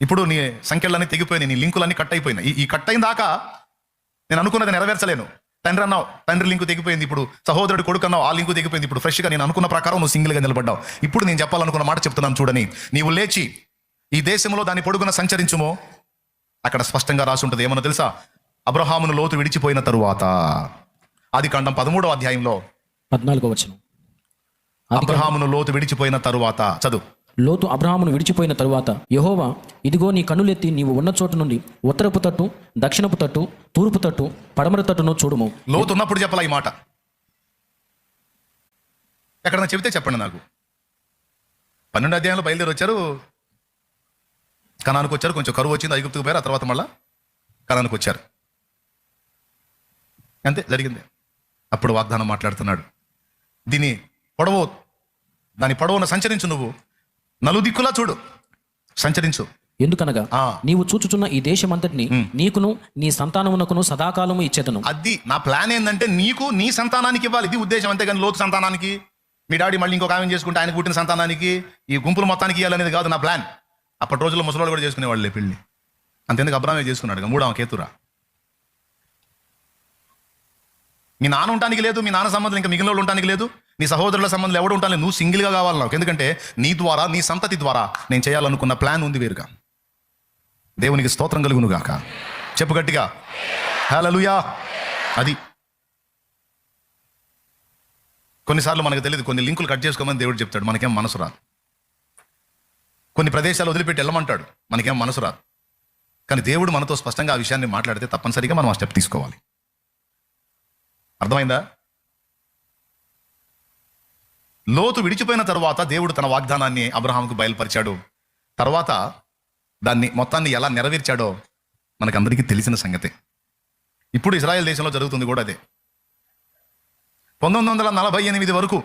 ఇప్పుడు నీ సంఖ్యలన్నీ తెగిపోయినాయి, నీ లింకులన్నీ కట్ అయిపోయినాయి. ఈ కట్ అయిన దాకా నేను అనుకున్నది నెరవేర్చలేను. తండ్రి అన్నావు, తండ్రి లింకు తెగిపోయింది. ఇప్పుడు సహోదరుడు కొడుకు అన్నావు, ఆ లింకు తెగిపోయింది. ఇప్పుడు ఫ్రెష్గా నేను అనుకున్న ప్రకారం నువ్వు సింగిల్గా నిలబడ్డావు. ఇప్పుడు నేను చెప్పాలనుకున్న మాట చెప్తున్నాను చూడని. నీవు లేచి ఈ దేశంలో దాని పొడుగున సంచరించుము. అక్కడ స్పష్టంగా రాసి ఉంటుంది, ఏమన్నా తెలుసా? అబ్రహామును లోతు విడిచిపోయిన తరువాత, ఆదికాండం 13వ అధ్యాయంలో 14వ వచనం. అబ్రహామును లోతు విడిచిపోయిన తరువాత చదువు. లోతు అబ్రహామును విడిచిపోయిన తరువాత యెహోవా, ఇదిగో నీ కన్నులెత్తి నీవు ఉన్న చోటు నుండి ఉత్తరపు తట్టు, దక్షిణపు తట్టు, తూర్పు తట్టు, పడమర తట్టును చూడుము. లోతు ఉన్నప్పుడు చెప్పాలా ఈ మాట? ఎక్కడన్నా చెబితే చెప్పండి నాకు. 12వ అధ్యాయంలో బయలుదేరి వచ్చారు, కనానుకు వచ్చారు, కొంచెం కరువు వచ్చింది, ఐగుప్తుకు పోయారు, ఆ తర్వాత మళ్ళా కనానుకు వచ్చారు. అంతే జరిగింది. అప్పుడు వాగ్దానం మాట్లాడుతున్నాడు, దాని పొడవున సంచరించు, నువ్వు నలుదిక్కులా చూడు, సంచరించు. ఎందుకనగా ఆ. నీవు చూచుచున్న ఈ దేశమంతటిని నీకును నీ సంతానమునకును సదాకాలము ఇచ్చేదను. అది నా ప్లాన్ ఏంటంటే నీకు నీ సంతానానికి ఇవ్వాలి, ఇది ఉద్దేశం. అంతేగాని లోతు సంతానానికి, మీ డాడీ మళ్ళీ ఇంకొక ఆమె చేసుకుంటే ఆయన పుట్టిన సంతానానికి, ఈ గుంపులు మొత్తానికి ఇవ్వాలనేది కాదు నా ప్లాన్. అప్పటి రోజుల్లో ముసలోళ్ళు కూడా చేసుకునేవాళ్ళే పెళ్ళి. అంతేందుకు అబ్రామే చేసుకున్నాడు, మూడవ కేతురా. మీ నాన్న ఉండటానికి లేదు, మీ నాన్న సంబంధం ఇంకా మిగిలిన వాళ్ళు ఉండటానికి లేదు, నీ సహోదరుల సంబంధం ఎవడు ఉంటాను, నువ్వు సింగిల్గా కావాలి నాకు. ఎందుకంటే నీ ద్వారా, నీ సంతతి ద్వారా నేను చేయాలనుకున్న ప్లాన్ ఉంది వేరుగా. దేవునికి స్తోత్రం కలుగును గాక. చెప్పు గట్టిగా హల్లెలూయా. అది కొన్నిసార్లు మనకు తెలియదు, కొన్ని లింకులు కట్ చేసుకోమని దేవుడు చెప్తాడు, మనకేం మనసు రాదు. కొన్ని ప్రదేశాలు వదిలిపెట్టి వెళ్ళమంటాడు, మనకేం మనసు రాదు. కానీ దేవుడు మనతో స్పష్టంగా ఆ విషయాన్ని మాట్లాడితే తప్పనిసరిగా మనం ఆ స్టెప్ తీసుకోవాలి. అర్థమైందా? లోతు విడిచిపోయిన తర్వాత దేవుడు తన వాగ్దానాన్ని అబ్రహాంకు బయలుపరిచాడు. తర్వాత దాన్ని మొత్తాన్ని ఎలా నెరవేర్చాడో మనకందరికీ తెలిసిన సంగతే. ఇప్పుడు ఇజ్రాయెల్ దేశంలో జరుగుతుంది కూడా అదే. 1948 వరకు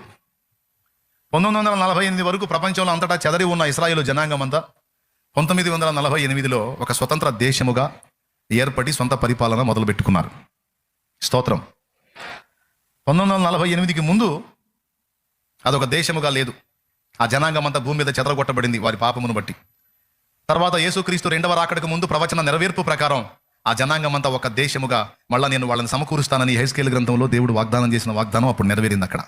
1948 వరకు ప్రపంచంలో అంతటా చెదరి ఉన్న ఇశ్రాయేలు జనాంగం అంతా 1948లో ఒక స్వతంత్ర దేశముగా ఏర్పడి సొంత పరిపాలన మొదలుపెట్టుకున్నారు. స్తోత్రం. 1948కి ముందు అదొక దేశముగా లేదు. ఆ జనాంగం అంతా భూమి మీద చెదరగొట్టబడింది వారి పాపమును బట్టి. తర్వాత యేసుక్రీస్తు రెండవ రాకడకు ముందు ప్రవచన నెరవేర్పు ప్రకారం ఆ జనాంగం అంతా ఒక దేశముగా మళ్ళా నేను వాళ్ళని సమకూరుస్తానని యెహెజ్కేలు గ్రంథంలో దేవుడు వాగ్దానం చేసిన వాగ్దానం అప్పుడు నెరవేరింది అక్కడ.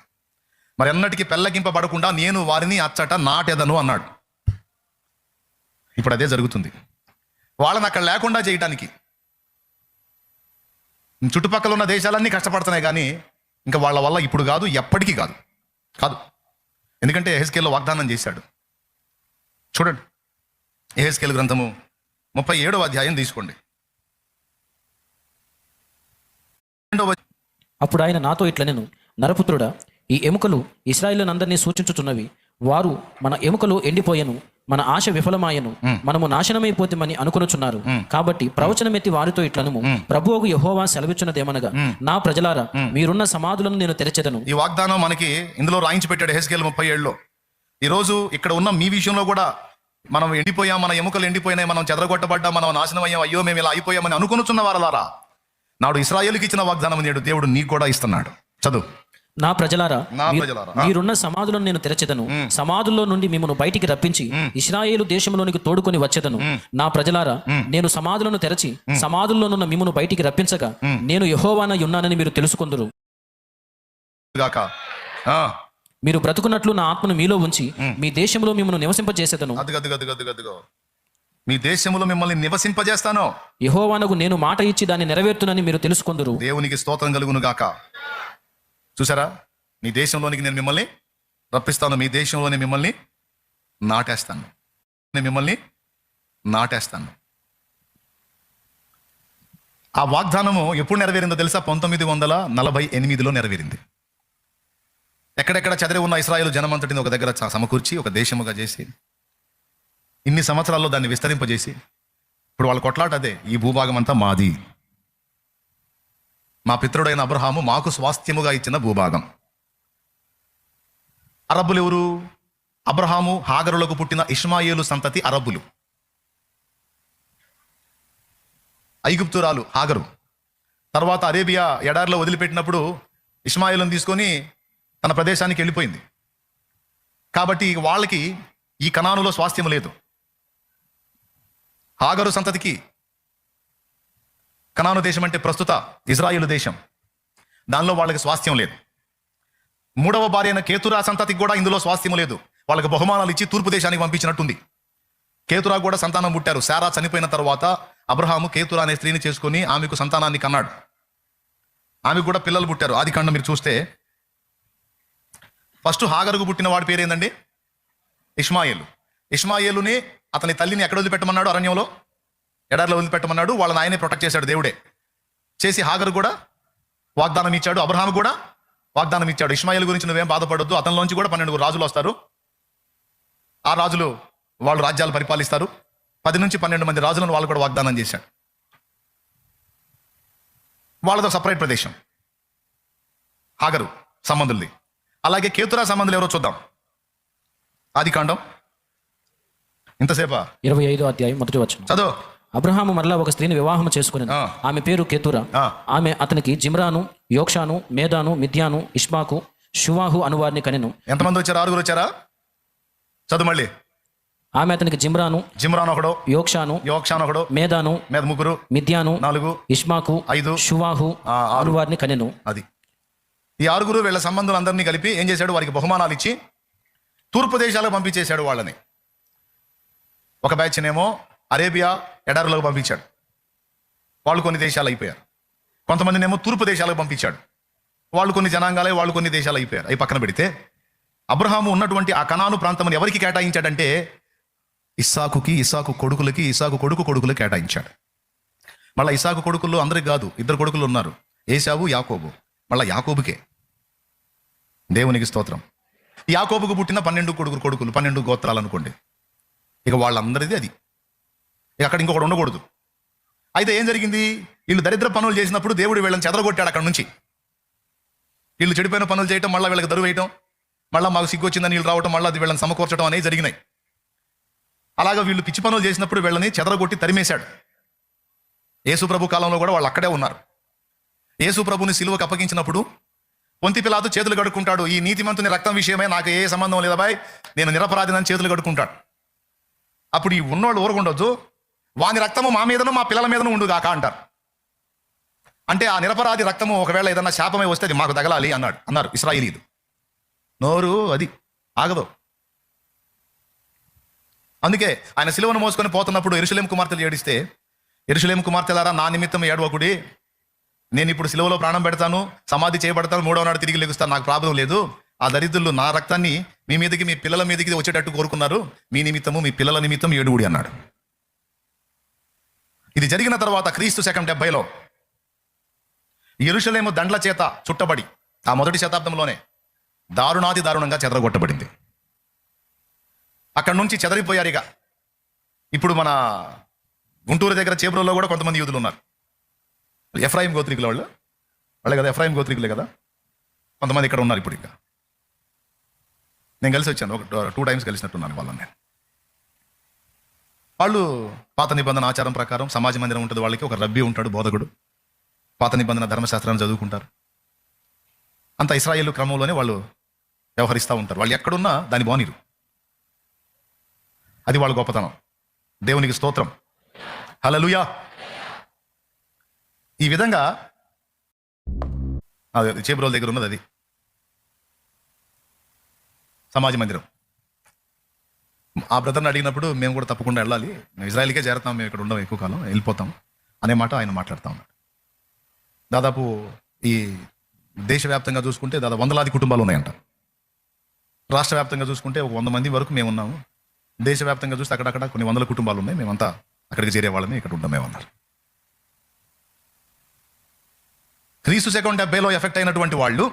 మరి అన్నటికీ పెళ్ళగింపబడకుండా నేను వారిని అచ్చట నాటెదను అన్నాడు. ఇప్పుడు అదే జరుగుతుంది. వాళ్ళని అక్కడ లేకుండా చేయటానికి చుట్టుపక్కల ఉన్న దేశాలన్నీ కష్టపడుతున్నాయి, కానీ ఇంకా వాళ్ళ వల్ల ఇప్పుడు కాదు, ఎప్పటికీ కాదు. ఎందుకంటే యెహెజ్కేలు వాగ్దానం చేశాడు. చూడండి, యెహెజ్కేలు గ్రంథము 37వ అధ్యాయం తీసుకోండి. అప్పుడు ఆయన నాతో ఇట్లనెను, నరపుత్రుడా, ఈ ఎముకలు ఇశ్రాయేలునందరినీ సూచించుచున్నవి. వారు మన ఎముకలు ఎండిపోయెను, మన ఆశ విఫలమాయను, మనము నాశనమైపోతామని అనుకొనుచున్నారు. కాబట్టి ప్రవచనమెత్తి వారితో ఇట్లనుము, ప్రభువుకు యెహోవా సెలవిచ్చున్నదేమనగా, నా ప్రజలారా, మీరున్న సమాధులను నేను తెరచెదను. ఈ వాగ్దానం మనకి ఇందులో రాయించి పెట్టాడు యెహెజ్కేలు 37లో. ఈరోజు ఇక్కడ ఉన్న మీ విషయంలో కూడా మనం ఎండిపోయాం, మన ఎముకలు ఎండిపోయినాయి, మనం చెదరగొట్టబడ్డాం, మనం నాశనం అయ్యాం, అయ్యో మేము ఇలా అయిపోయామని అనుకొనుచున్న వారలారా, నాడు ఇశ్రాయేలుకి ఇచ్చిన వాగ్దానం నేడు దేవుడు నీకు కూడా ఇస్తున్నాడు. చదువు. నా ప్రజలారా, నా ప్రజలారా, మీరున్న సమాధులను నేను తెరచెదను, సమాధుల్లో నుండి మిమ్మల్ని బయటికి రప్పించి ఇశ్రాయేలు దేశంలోనికి తోడుకొని వచ్చేదను. నా ప్రజలారా, నేను సమాధులను తెరచి సమాధుల్లోనున్న మిమ్మల్ని బయటికి రప్పించగా నేను యెహోవానై ఉన్నానని మీరు తెలుసుకొందురు. గాక. ఆ, మీరు బ్రతుకున్నట్లు నా ఆత్మను మీలో ఉంచి మీ దేశంలో మిమ్మల్ని నివసింపజేసేదను. అదిగో మీ దేశంలో మిమ్మల్ని నివసింపజేస్తాను. యెహోవానకు నేను మాట ఇచ్చి దాన్ని నెరవేర్తునని మీరు తెలుసుకొందురు. దేవునికి స్తోత్రం కలుగును గాక. చూసారా, నీ దేశంలోనికి నేను మిమ్మల్ని రప్పిస్తాను, మీ దేశంలోనే మిమ్మల్ని నాటేస్తాను, నేను మిమ్మల్ని నాటేస్తాను. ఆ వాగ్దానము ఎప్పుడు నెరవేరిందో తెలుసా? 1948లో నెరవేరింది. ఎక్కడెక్కడ చెదిరి ఉన్న ఇశ్రాయేలు జనమంతటిని ఒక దగ్గర సమకూర్చి ఒక దేశముగా చేసి ఇన్ని సంవత్సరాల్లో దాన్ని విస్తరింపజేసి ఇప్పుడు వాళ్ళ కొట్లాట అదే, ఈ భూభాగం అంతా మాది, మా పితరుడైన అబ్రహాము మాకు స్వాస్థ్యముగా ఇచ్చిన భూభాగం. అరబ్బులు ఎవరు? అబ్రహాము హాగరులకు పుట్టిన ఇష్మాయేలు సంతతి అరబ్బులు. ఐగుప్తురాలు హాగరు. తర్వాత అరేబియా ఎడారిలో వదిలిపెట్టినప్పుడు ఇష్మాయేలును తీసుకొని తన ప్రదేశానికి వెళ్ళిపోయింది. కాబట్టి వాళ్ళకి ఈ కనానులో స్వాస్థ్యం లేదు. హాగరు సంతతికి కనాను దేశం అంటే ప్రస్తుత ఇజ్రాయేలు దేశం, దానిలో వాళ్ళకి స్వాస్థ్యం లేదు. మూడవ భార్య అయిన కేతురా సంతతికి కూడా ఇందులో స్వాస్థ్యం లేదు. వాళ్ళకి బహుమానాలు ఇచ్చి తూర్పు దేశానికి పంపించినట్టుంది. కేతురా కూడా సంతానం పుట్టారు. శారా చనిపోయిన తర్వాత అబ్రహాము కేతురా అనే స్త్రీని చేసుకొని ఆమెకు సంతానాన్ని కన్నాడు. ఆమెకు కూడా పిల్లలు పుట్టారు. ఆదికాండం మీరు చూస్తే ఫస్ట్ హాగరుకు పుట్టిన వాడి పేరు ఏందండి? ఇష్మాయేలు. ఇష్మాయేలుని అతని తల్లిని ఎక్కడ వదిలిపెట్టమన్నాడు? అరణ్యంలో, ఎడారిలో వదిలిపెట్టమన్నాడు. వాళ్ళని ఆయనే ప్రొటెక్ట్ చేశాడు దేవుడే. చేసి హాగరు కూడా వాగ్దానం ఇచ్చాడు, అబ్రహాము కూడా వాగ్దానం ఇచ్చాడు. ఇష్మాయేలు గురించి నువ్వేం బాధపడొద్దు, అతనిలోంచి కూడా 12 రాజులు వస్తారు. ఆ రాజులు వాళ్ళు రాజ్యాలు పరిపాలిస్తారు. 10 నుంచి 12 మంది రాజులను వాళ్ళు కూడా వాగ్దానం చేశాడు. వాళ్ళతో సపరేట్ ప్రదేశం హాగరు సంబంధుల్ది. అలాగే కేతురా సంబంధులు ఎవరో చూద్దాం. ఆదికాండం ఇంతసేపా 25వ అధ్యాయం మొదటి వచనం. చదువు. అబ్రహాము మరలా ఒక స్త్రీని వివాహం చేసుకుని ఆ. ఆమె పేరు కెతురా. ఆ. ఆమె అతనికి జిమ్రాను, యోక్షాను, మేదాను, మిద్యాను, ఇష్మాకు, షువాహు అనువారిని కనెను. ఎంతమంది వచ్చారు? 6 వచ్చారా? చదువు మళ్ళీ. ఆమె అతనికి జిమ్రాను, జిమ్రాన్ ఒకడు, యోక్షాను, యోక్షాన్ ఒకడు, మేదాను, మీద 3, మిద్యాను, 4, ఇష్మాకు, 5, షువాహు 6. అనువారిని కనెను. అది ఈ 6 వీళ్ళ సంబంధులందరినీ కలిపి ఏం చేశాడు? వారికి బహుమానాలు ఇచ్చి తూర్పు దేశాలకు పంపించేశాడు వాళ్ళని. ఒక బ్యాచ్నేమో అరేబియా ఎడారిలోకి పంపించాడు, వాళ్ళు కొన్ని దేశాలు అయిపోయారు. కొంతమందినేమో తూర్పు దేశాలకు పంపించాడు, వాళ్ళు కొన్ని జనాంగాలే, వాళ్ళు కొన్ని దేశాలు అయిపోయారు. అవి పక్కన పెడితే అబ్రహాము ఉన్నటువంటి ఆ కనాను ప్రాంతం ఎవరికి కేటాయించాడంటే ఇస్సాకుకి, ఇస్సాకు కొడుకులకి, ఇస్సాకు కొడుకులకు కేటాయించాడు. మళ్ళీ ఇస్సాకు కొడుకుల్లో అందరికి కాదు, 2 కొడుకులు ఉన్నారు, ఏశావు, యాకోబు. మళ్ళీ యాకోబుకే. దేవునికి స్తోత్రం. యాకోబుకు పుట్టిన 12 కొడుకులు, 12 గోత్రాలు అనుకోండి. ఇక వాళ్ళందరిది అది. ఇక అక్కడ ఇంకొకటి ఉండకూడదు. అయితే ఏం జరిగింది? వీళ్ళు దరిద్ర పనులు చేసినప్పుడు దేవుడు వీళ్ళని చెదరగొట్టాడు అక్కడ నుంచి. వీళ్ళు చెడిపోయిన పనులు చేయటం, మళ్ళీ వీళ్ళకి దరువు వేయటం, మళ్ళీ మాకు సిగ్గు వచ్చిందని వీళ్ళు రావటం, మళ్ళీ అది వీళ్ళని సమకూర్చడం అనేవి జరిగినాయి. అలాగా వీళ్ళు పిచ్చి పనులు చేసినప్పుడు వీళ్ళని చెదరగొట్టి తరిమేశాడు. యేసుప్రభు కాలంలో కూడా వాళ్ళు అక్కడే ఉన్నారు. యేసుప్రభుని సిలువకు అప్పగించినప్పుడు పొంతి పిలాతు చేతులు కడుక్కుంటాడు. ఈ నీతిమంతుని రక్తం విషయమే నాకు ఏ సంబంధం లేదా బాయ్, నేను నిరపరాధినని చేతులు కడుక్కుంటాడు. అప్పుడు ఈ ఉన్నోళ్ళు ఊరకుండొద్దు, వాని రక్తము మా మీదను మా పిల్లల మీదను ఉండుగాక అంటారు. అంటే ఆ నిరపరాధి రక్తము ఒకవేళ ఏదన్నా శాపమై వస్తే అది మాకు తగలాలి అన్నారు ఇశ్రాయేలీయులు. నోరు అది ఆగదు. అందుకే ఆయన సిలువను మోసుకొని పోతున్నప్పుడు యెరూషలేము కుమార్తెలు ఏడిస్తే, యెరూషలేము కుమార్తెలారా నా నిమిత్తం ఏడవకుడి, నేను ఇప్పుడు సిలువలో ప్రాణం పెడతాను, సమాధి చేయబడతాను, 3వ నాడు తిరిగి లెగుస్తాను, నాకు ప్రాబ్లం లేదు. ఆ దరిద్రులు నా రక్తాన్ని మీ మీదకి, మీ పిల్లల మీదకి వచ్చేటట్టు కోరుకున్నారు, మీ నిమిత్తము మీ పిల్లల నిమిత్తం ఏడుగుడి అన్నాడు. ఇది జరిగిన తర్వాత క్రీస్తు శకం 70లో యెరూషలేము దండ్ల చేత చుట్టబడి ఆ మొదటి శతాబ్దంలోనే దారుణాది దారుణంగా చెదరగొట్టబడింది. అక్కడి నుంచి చెదరిపోయారు. ఇక ఇప్పుడు మన గుంటూరు దగ్గర చేబ్రోల్లో కూడా కొంతమంది యూదులు ఉన్నారు. ఎఫ్రాయిం గోత్రికుల వాళ్ళే కదా, ఎఫ్రాయిం గోత్రికులే కదా. కొంతమంది ఇక్కడ ఉన్నారు. ఇప్పుడు ఇంకా నేను కలిసి వచ్చాను, ఒక 2 టైమ్స్ కలిసినట్టున్నాను వాళ్ళని. నేను వాళ్ళు పాత నిబంధన ఆచారం ప్రకారం సమాజ మందిరం ఉంటుంది వాళ్ళకి, ఒక రబ్బీ ఉంటాడు, బోధకుడు, పాత నిబంధన ధర్మశాస్త్రాన్ని చదువుకుంటారు. అంత ఇశ్రాయేలు క్రమంలోనే వాళ్ళు వ్యవహరిస్తూ ఉంటారు. వాళ్ళు ఎక్కడున్నా దాని బానిరు. అది వాళ్ళ గొప్పతనం. దేవునికి స్తోత్రం. హల్లెలూయా. ఈ విధంగా చేబ్రోల్ దగ్గర ఉన్నది అది సమాజ మందిరం. ఆ బ్రదర్ని అడిగినప్పుడు మేము కూడా తప్పకుండా వెళ్ళాలి, మేము ఇజ్రాయెల్కే చేరుతాం, మేము ఇక్కడ ఉండము ఎక్కువ కాలం, వెళ్ళిపోతాం అనే మాట ఆయన మాట్లాడుతూ ఉన్నాడు. దాదాపు ఈ దేశవ్యాప్తంగా చూసుకుంటే దాదాపు 100,000 కుటుంబాలు ఉన్నాయంట. రాష్ట్ర వ్యాప్తంగా చూసుకుంటే ఒక 100 మంది వరకు మేము ఉన్నాము. దేశవ్యాప్తంగా చూస్తే అక్కడక్కడ కొన్ని 100 కుటుంబాలు ఉన్నాయి, మేమంతా అక్కడికి చేరే వాళ్ళమే, ఇక్కడ ఉండమేమన్నారు. క్రీస్తు శకం 70లో ఎఫెక్ట్ అయినటువంటి వాళ్ళు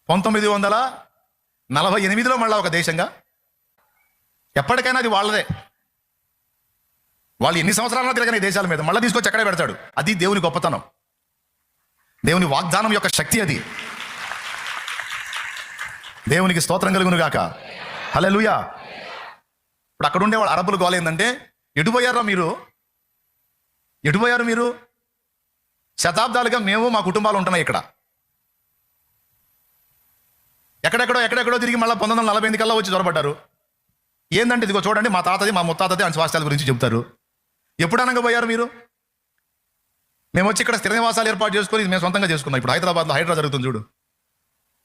1948లో మళ్ళీ ఒక దేశంగా, ఎప్పటికైనా అది వాళ్ళదే. వాళ్ళు ఎన్ని సంవత్సరాలన్నా తిరగని దేశాల మీద మళ్ళీ తీసుకొచ్చి ఎక్కడే పెడతాడు. అది దేవుని గొప్పతనం, దేవుని వాగ్దానం యొక్క శక్తి అది. దేవునికి స్తోత్రం కలుగును గాక. హల్లెలూయా. ఇప్పుడు అక్కడ ఉండే వాళ్ళు అరబ్బులు గోల ఏంటంటే, ఎటుపోయారా మీరు? శతాబ్దాలుగా మేము మా కుటుంబాలు ఉంటున్నాయి ఇక్కడ. ఎక్కడెక్కడో తిరిగి మళ్ళీ 1948 కల్లా వచ్చి చొరబడ్డారు. ఏందంటే ఇదిగో చూడండి, మా తాతది మా ముత్తాతది అని స్వాస్థ్యాల గురించి చెబుతారు. ఎప్పుడనగా పోయారు మీరు? మేము వచ్చి ఇక్కడ స్థిర నివాసాలు ఏర్పాటు చేసుకొని మేము సొంతంగా చేసుకున్నాం. ఇప్పుడు హైదరాబాద్లో హైడ్రా జరుగుతుంది చూడు,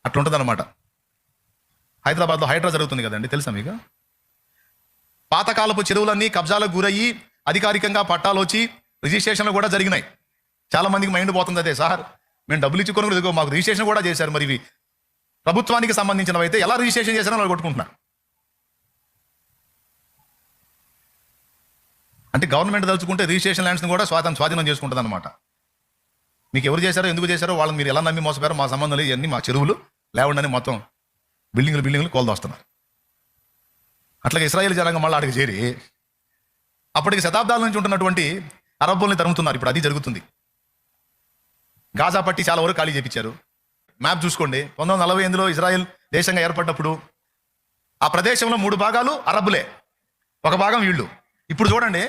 అట్లా ఉంటుంది అనమాట. హైదరాబాద్లో హైడ్రా జరుగుతుంది కదండి, తెలుసా మీకు? పాతకాలపు చెరువులన్నీ కబ్జాలకు గురయ్యి అధికారికంగా పట్టాలు వచ్చి రిజిస్ట్రేషన్లు కూడా జరిగినాయి. చాలా మందికి మైండ్ పోతుంది, అదే సార్ మేము డబ్బులు ఇచ్చుకొని కూడా మాకు రిజిస్ట్రేషన్ కూడా చేశారు, మరి ఇవి ప్రభుత్వానికి సంబంధించినవి అయితే ఎలా రిజిస్ట్రేషన్ చేశారో వాళ్ళు కొట్టుకుంటున్నారు. అంటే గవర్నమెంట్ తలుచుకుంటే రిజిస్ట్రేషన్ ల్యాండ్స్ని కూడా స్వాధీనం చేసుకుంటుంది అనమాట. మీకు ఎవరు చేశారో ఎందుకు చేశారో వాళ్ళని మీరు ఎలా నమ్మి మోసపోయారో మా సంబంధం లేదు, ఇవన్నీ మా చెరువులు లేవండి మొత్తం బిల్డింగ్లు కోల్దొస్తున్నారు. అట్లాగే ఇశ్రాయేల్ జనాంగం మళ్ళీ అడిగి చేరి అప్పటికి శతాబ్దాల నుంచి ఉంటున్నటువంటి అరబ్బుల్ని తరుముతున్నారు. ఇప్పుడు అది జరుగుతుంది. గాజా పట్టి చాలా వరకు ఖాళీ చేయించారు. మ్యాప్ చూసుకోండి, 1948లో ఇజ్రాయెల్ దేశంగా ఏర్పడ్డప్పుడు ఆ ప్రదేశంలో 3 భాగాలు అరబ్బులే, ఒక భాగం వీళ్ళు. ఇప్పుడు చూడండి,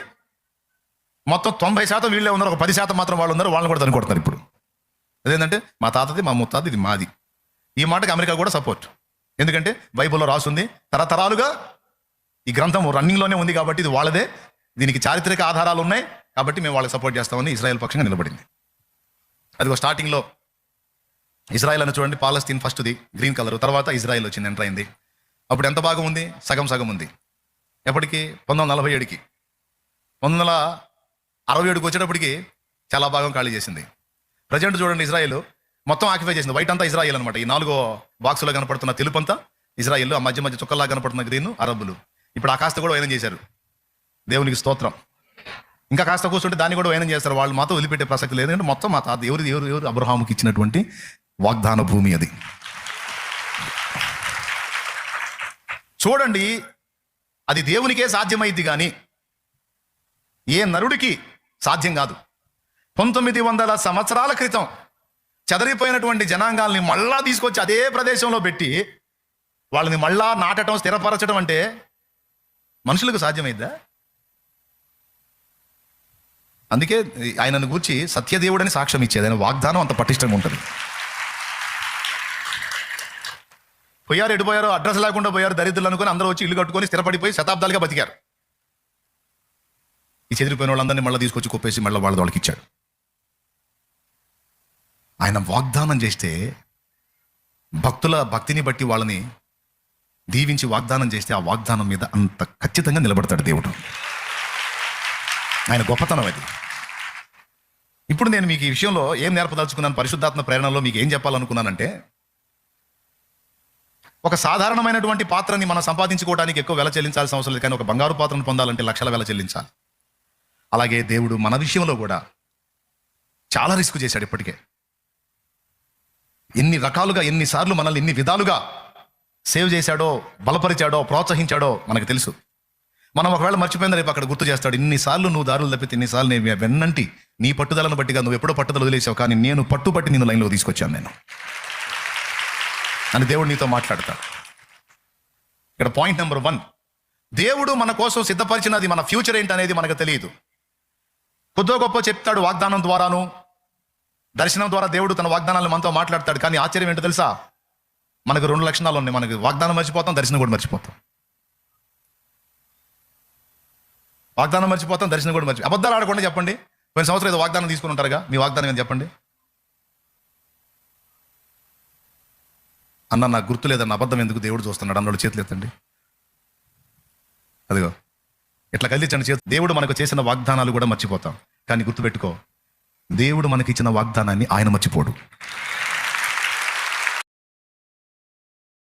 మొత్తం 90% వీళ్ళే ఉన్నారు, ఒక 10% మాత్రం వాళ్ళు ఉన్నారు, వాళ్ళని కూడా తనుకొడుతున్నారు ఇప్పుడు. అదేంటంటే మా తాతది, మా ముత్తాది, ఇది మాది. ఈ మాటకి అమెరికా కూడా సపోర్ట్. ఎందుకంటే బైబిల్లో రాసుంది, తరతరాలుగా ఈ గ్రంథం రన్నింగ్లోనే ఉంది కాబట్టి ఇది వాళ్ళదే, దీనికి చారిత్రక ఆధారాలు ఉన్నాయి కాబట్టి మేము వాళ్ళకి సపోర్ట్ చేస్తామని ఇజ్రాయెల్ పక్షంగా నిలబడింది. అదిగో స్టార్టింగ్లో ఇజ్రాయెల్ అని చూడండి, పాలస్తీన్ ఫస్ట్ది గ్రీన్ కలర్, తర్వాత ఇజ్రాయెల్ వచ్చింది, ఎంటర్ అయింది. అప్పుడు ఎంత భాగం ఉంది? సగం సగం ఉంది. ఎప్పటికి? 1947కి. 1967కి వచ్చేటప్పటికి చాలా భాగం ఖాళీ చేసింది. ప్రజెంట్ చూడండి, ఇజ్రాయెల్ మొత్తం ఆక్యుపై చేసింది. వైట్ అంతా ఇజ్రాయెల్ అనమాట. ఈ 4 బాక్సులో కనపడుతున్న తెలుపు అంతా ఇజ్రాయెల్, ఆ మధ్య మధ్య చుక్కల్లా కనపడుతున్న గ్రీన్ అరబ్బులు. ఇప్పుడు ఆ కాస్త కూడా వైనం చేశారు, దేవునికి స్తోత్రం. ఇంకా కాస్త కూర్చుంటే దాన్ని కూడా వైనం చేస్తారు. వాళ్ళు మాతో వదిలిపెట్టే ప్రసక్తి లేదు. ఎందుకంటే మొత్తం మా తాత ఎవరు అబ్రహాముకి ఇచ్చినటువంటి వాగ్దాన భూమి అది. చూడండి, అది దేవునికే సాధ్యమైంది కానీ ఏ నరుడికి సాధ్యం కాదు. 1900 సంవత్సరాల క్రితం చెదరిపోయినటువంటి జనాంగాల్ని మళ్ళా తీసుకొచ్చి అదే ప్రదేశంలో పెట్టి వాళ్ళని మళ్ళా నాటడం, స్థిరపరచడం అంటే మనుషులకు సాధ్యమైద్దా? అందుకే ఆయనను గూర్చి సత్యదేవుడని సాక్ష్యం ఇచ్చేది. ఆయన వాగ్దానం అంత పటిష్టంగా ఉంటుంది. పోయారు, ఎడిపోయారు, అడ్రస్ లేకుండా పోయారు, దరిద్రులు అనుకుని అందరూ వచ్చి ఇల్లు కట్టుకొని స్థిరపడిపోయి శతాబ్దాలుగా బతికారు. ఈ చెదిరిపోయిన వాళ్ళందరినీ మళ్ళీ తీసుకొచ్చి కొప్పేసి మళ్ళీ వాళ్ళకి ఇచ్చాడు. ఆయన వాగ్దానం చేస్తే భక్తుల భక్తిని బట్టి వాళ్ళని దీవించి వాగ్దానం చేస్తే ఆ వాగ్దానం మీద అంత ఖచ్చితంగా నిలబడతాడు దేవుడు. ఆయన గొప్పతనం అది. ఇప్పుడు నేను మీకు ఈ విషయంలో ఏం నేర్పదలుచుకున్నాను, పరిశుద్ధాత్మ ప్రేరణలో మీకు ఏం చెప్పాలనుకున్నానంటే, ఒక సాధారణమైనటువంటి పాత్రని మనం సంపాదించుకోవడానికి ఎక్కువ వెల చెల్లించాల్సిన అవసరం లేదు, కానీ ఒక బంగారు పాత్రను పొందాలంటే లక్షల వెల చెల్లించాలి. అలాగే దేవుడు మన విషయంలో కూడా చాలా రిస్క్ చేశాడు. ఇప్పటికే ఎన్ని రకాలుగా, ఎన్నిసార్లు మనల్ని ఎన్ని విధాలుగా సేవ్ చేశాడో, బలపరిచాడో, ప్రోత్సహించాడో మనకు తెలుసు. మనం ఒకవేళ మర్చిపోయిందా రేపు అక్కడ గుర్తు చేస్తాడు. ఇన్నిసార్లు నువ్వు దారులు తప్పితే, ఇన్నిసార్లు నేను వెన్నంటి నీ పట్టుదలను బట్టిగా, నువ్వు ఎప్పుడో పట్టుదల వదిలేసావు, కానీ నేను పట్టుబట్టి నిన్ను లైన్లో తీసుకొచ్చాను నేను అని దేవుడు నీతో మాట్లాడతాడు. ఇక్కడ పాయింట్ నెంబర్ 1, దేవుడు మన కోసం సిద్ధపరిచినది మన ఫ్యూచర్ ఏంటి అనేది మనకు తెలియదు. కొద్దో గొప్ప చెప్తాడు వాగ్దానం ద్వారాను, దర్శనం ద్వారా దేవుడు తన వాగ్దానాలను మనతో మాట్లాడతాడు. కానీ ఆశ్చర్యం ఏంటో తెలుసా? మనకు 2 లక్షణాలు ఉన్నాయి. మనకు వాగ్దానం మర్చిపోతాం, దర్శనం కూడా మర్చిపోతాం. వాగ్దానం మర్చిపోతాం, దర్శనం కూడా అబద్ధాలు ఆడకుండా చెప్పండి. పోయిన సంవత్సరం ఏదో వాగ్దానం తీసుకుని ఉంటారుగా, మీ వాగ్దానం అని చెప్పండి. అన్న నాకు గుర్తు లేదన్న, అబద్ధం ఎందుకు, దేవుడు చూస్తున్నాడు అన్నోళ్ళు చేతులు ఎత్తండి. అదిగో ఇట్లా కదిలించండి చేతులు. దేవుడు మనకు చేసిన వాగ్దానాలు కూడా మర్చిపోతాం, కానీ గుర్తుపెట్టుకో, దేవుడు మనకి ఇచ్చిన వాగ్దానాన్ని ఆయన మర్చిపోడు.